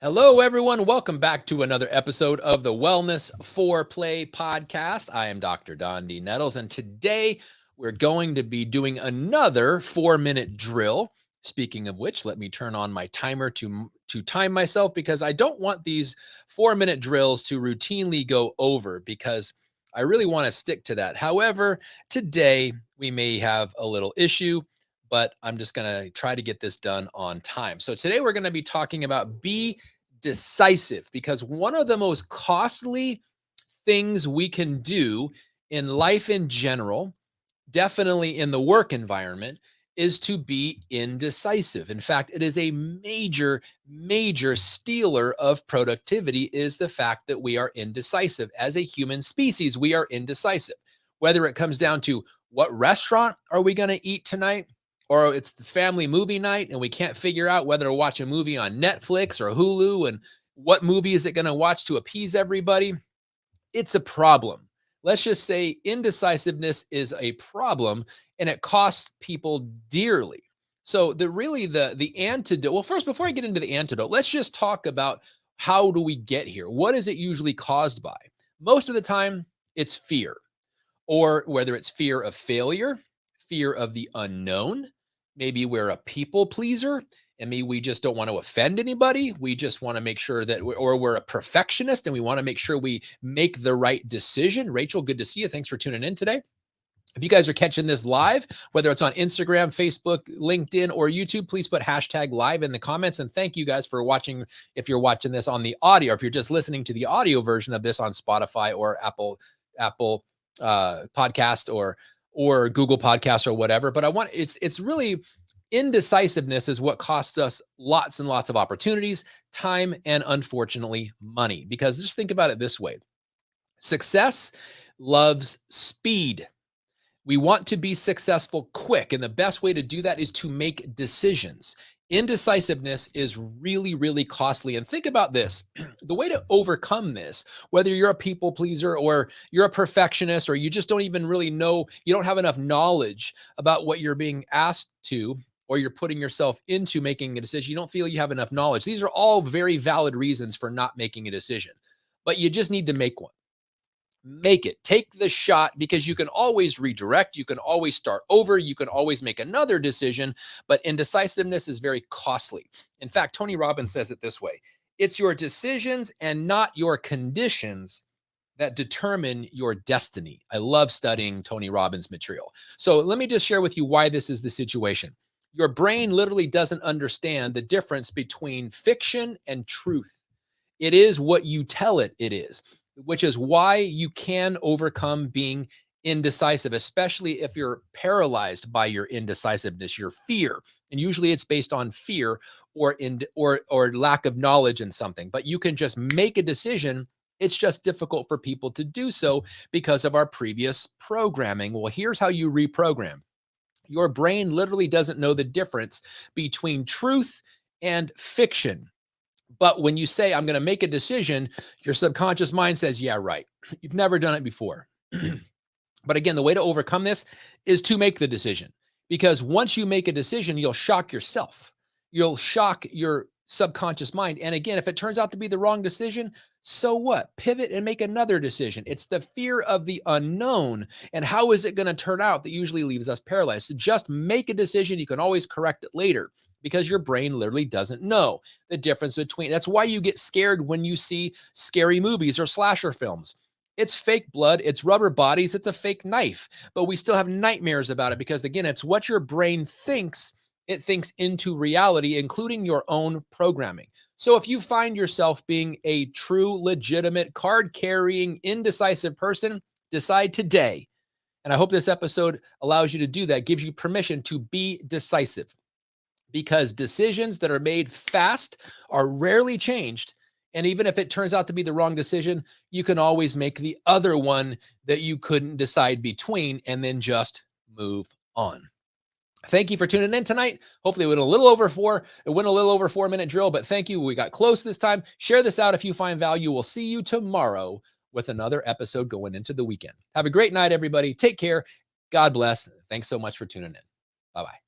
Hello, everyone. Welcome back to another episode of the Wellness FOURplay podcast. I am Dr. Dondee Nettles, and today we're going to be doing another 4-minute drill. Speaking of which, let me turn on my timer to time myself because I don't want these 4-minute drills to routinely go over because I really want to stick to that. However, today we may have a little issue, but I'm just going to try to get this done on time. So today we're going to be talking about be decisive, because one of the most costly things we can do in life in general, definitely in the work environment, is to be indecisive. In fact, it is a major stealer of productivity, is the fact that we are indecisive. As a human species, we are indecisive. Whether it comes down to what restaurant are we going to eat tonight, or it's the family movie night and we can't figure out whether to watch a movie on Netflix or Hulu, and what movie is it going to watch to appease everybody, it's a problem. Let's just say indecisiveness is a problem and it costs people dearly. So the antidote, well, first, before I get into the antidote, let's just talk about how do we get here? What is it usually caused by? Most of the time, it's fear, or whether it's fear of failure, fear of the unknown. Maybe we're a people pleaser and maybe we just don't want to offend anybody. We just want to make sure that, or we're a perfectionist and we want to make sure we make the right decision. Rachel, good to see you. Thanks for tuning in today. If you guys are catching this live, whether it's on Instagram, Facebook, LinkedIn, or YouTube, please put hashtag live in the comments. And thank you guys for watching. If you're watching this on the audio, if you're just listening to the audio version of this on Spotify or Apple podcast or Google Podcast or whatever. But it's really, indecisiveness is what costs us lots and lots of opportunities, time, and unfortunately money. Because just think about it this way: success loves speed. We want to be successful quick, and the best way to do that is to make decisions. Indecisiveness is really costly. And think about this: the way to overcome this, whether you're a people pleaser or you're a perfectionist, or you just don't even really know, you don't have enough knowledge about what you're being asked to, or you're putting yourself into making a decision, you don't feel you have enough knowledge. These are all very valid reasons for not making a decision, but you just need to make one. Make it. Take the shot, because you can always redirect. You can always start over. You can always make another decision, but indecisiveness is very costly. In fact, Tony Robbins says it this way: it's your decisions and not your conditions that determine your destiny. I love studying Tony Robbins material. So let me just share with you why this is the situation. Your brain literally doesn't understand the difference between fiction and truth. It is what you tell it is, which is why you can overcome being indecisive, especially if you're paralyzed by your indecisiveness, your fear. And usually it's based on fear or lack of knowledge in something. But you can just make a decision. It's just difficult for people to do so because of our previous programming. Well, here's how you reprogram. Your brain literally doesn't know the difference between truth and fiction. But when you say, I'm going to make a decision, your subconscious mind says, yeah, right. You've never done it before. But again, the way to overcome this is to make the decision. Because once you make a decision, you'll shock yourself. You'll shock your subconscious mind. And again, if it turns out to be the wrong decision, so what? Pivot and make another decision. It's the fear of the unknown and how is it going to turn out that usually leaves us paralyzed. So just make a decision. You can always correct it later, because your brain literally doesn't know the difference between. That's why you get scared when you see scary movies or slasher films. It's fake blood, it's rubber bodies, it's a fake knife, but we still have nightmares about it because, again, it's what your brain thinks. It thinks into reality, including your own programming. So if you find yourself being a true, legitimate, card-carrying, indecisive person, decide today. And I hope this episode allows you to do that, gives you permission to be decisive, because decisions that are made fast are rarely changed. And even if it turns out to be the wrong decision, you can always make the other one that you couldn't decide between and then just move on. Thank you for tuning in tonight. Hopefully it went a little over 4-minute drill, but thank you. We got close this time. Share this out if you find value. We'll see you tomorrow with another episode going into the weekend. Have a great night, everybody. Take care. God bless. Thanks so much for tuning in. Bye-bye.